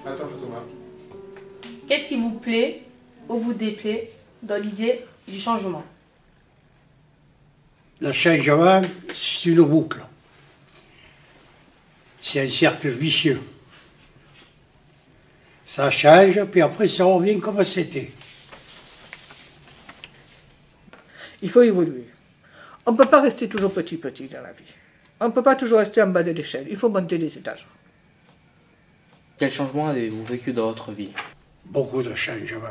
Attends, Fatouma. Qu'est-ce qui vous plaît ou vous déplaît dans l'idée du changement? Le changement, c'est une boucle. C'est un cercle vicieux. Ça change, puis après ça revient comme c'était. Il faut évoluer. On ne peut pas rester toujours petit dans la vie. On ne peut pas toujours rester en bas de l'échelle. Il faut monter des étages. Quel changement avez-vous vécu dans votre vie? Beaucoup de changements.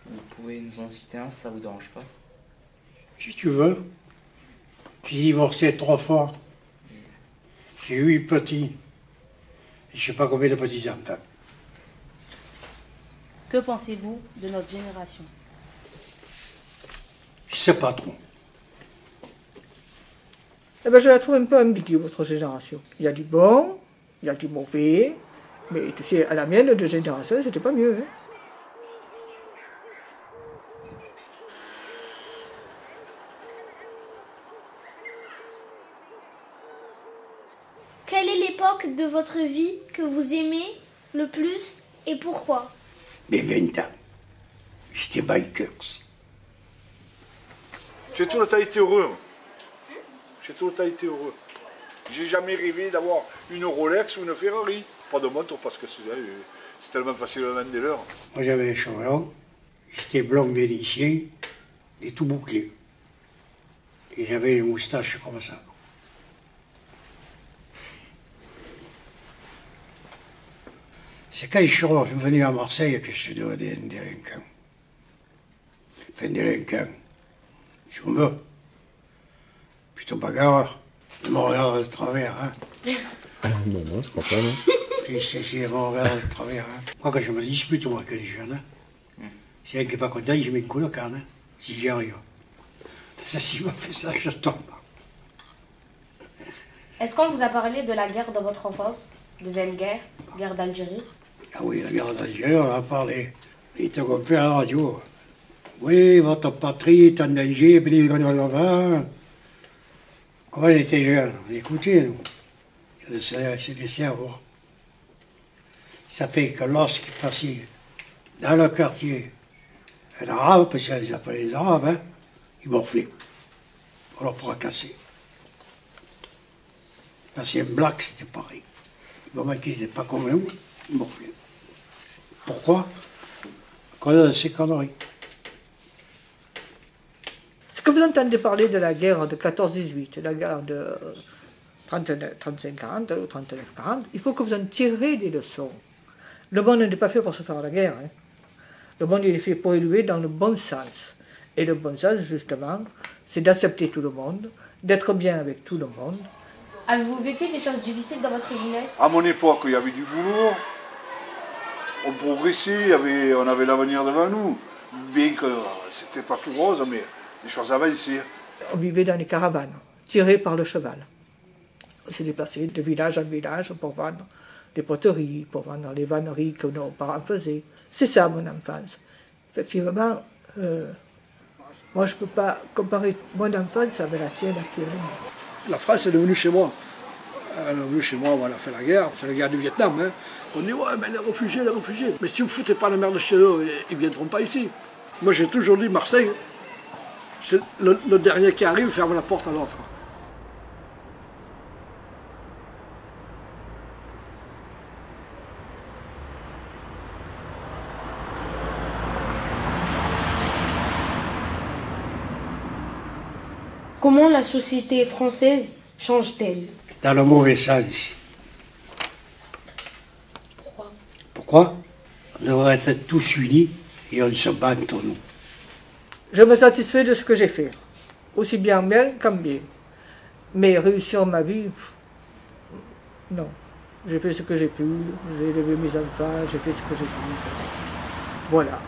Vous pouvez nous en citer un si ça vous dérange pas? Si tu veux. J'ai divorcé 3 fois. J'ai 8 petits. Et je ne sais pas combien de petits-enfants. Que pensez-vous de notre génération? Je ne sais pas trop. Eh ben, je la trouve un peu ambiguë, votre génération. Il y a du bon, il y a du mauvais, mais tu sais, à la mienne de génération, c'était pas mieux. Hein. Quelle est l'époque de votre vie que vous aimez le plus et pourquoi? Mes 20 ans. J'étais bikers. Chez toi, t'as été heureux. Chez toi, t'as été heureux. J'ai jamais rêvé d'avoir une Rolex ou une Ferrari. Pas de montre parce que c'est tellement facile à vendre des leurs. Moi, j'avais un cheval. J'étais blanc vénitien et tout bouclé. Et j'avais une moustache comme ça. C'est quand je suis revenu à Marseille que je suis devenu un délinquant. Enfin, délinquant. Je veux. Plutôt bagarreur. Je me regarde de travers, hein. Non, je crois pas, non. Je me regarde de travers, hein. Moi, quand je me dispute, moi, avec les jeunes, hein. Si un qui n'est pas content, je mets une coup de canne, hein, si j'y arrive. Ça, s'il m'a fait ça, je tombe. Est-ce qu'on vous a parlé de la guerre dans votre enfance? Deuxième guerre, guerre d'Algérie? Ah oui, la guerre d'Algérie, on en a parlé. Il te coupé à la radio. Oui, votre patrie est en danger, blablabla. Quand on était jeunes, on écoutait, nous. C'est des cerveaux. Ça fait que lorsqu'il passait dans le quartier un arabe, parce qu'ils appelaient les arabes, hein, ils morflaient. On leur fracassait. Parce qu'un black, c'était pareil. Les moments qu'ils n'étaient pas comme nous, ils morflaient. Pourquoi? À cause de ces conneries. Est-ce que vous entendez parler de la guerre de 14-18, la guerre de 35-40 ou 39-40? Il faut que vous en tirez des leçons. Le monde n'est pas fait pour se faire la guerre. Hein. Le monde il est fait pour évoluer dans le bon sens. Et le bon sens, justement, c'est d'accepter tout le monde, d'être bien avec tout le monde. Avez-vous vécu des choses difficiles dans votre jeunesse? À mon époque, il y avait du boulot. On progressait, on avait l'avenir devant nous. Bien que c'était pas tout rose, mais les choses avançaient. On vivait dans les caravanes, tirés par le cheval. On s'est déplacé de village en village pour vendre des poteries, pour vendre les vanneries que nos parents faisaient. C'est ça mon enfance. Effectivement, moi je ne peux pas comparer mon enfance avec la tienne actuellement. La France est devenue chez moi. Elle est devenue chez moi, on a fait la guerre, c'est la guerre du Vietnam. Hein. On dit, ouais, mais les réfugiés. Mais si vous ne foutez pas la merde chez eux, ils ne viendront pas ici. Moi j'ai toujours dit, Marseille, c'est le dernier qui arrive, ferme la porte à l'autre. Comment la société française change-t-elle? Dans le mauvais sens. Pourquoi? Pourquoi? On devrait être tous unis et on se bat entre nous. Je me satisfais de ce que j'ai fait, aussi bien mal qu'en bien. Mais réussir ma vie, non. J'ai fait ce que j'ai pu, j'ai élevé mes enfants, j'ai fait ce que j'ai pu. Voilà.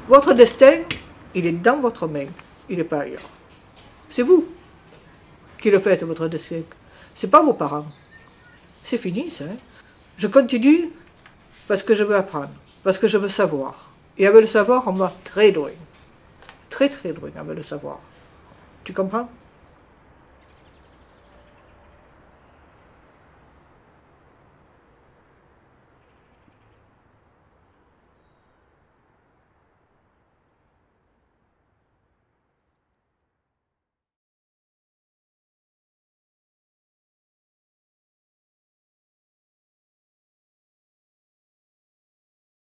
Votre destin, il est dans votre main, il n'est pas ailleurs. C'est vous qui le faites, votre destin. Ce n'est pas vos parents. C'est fini, ça. Hein. Je continue parce que je veux apprendre, parce que je veux savoir. Et avec le savoir, on va très loin. Très très loin avec le savoir. Tu comprends?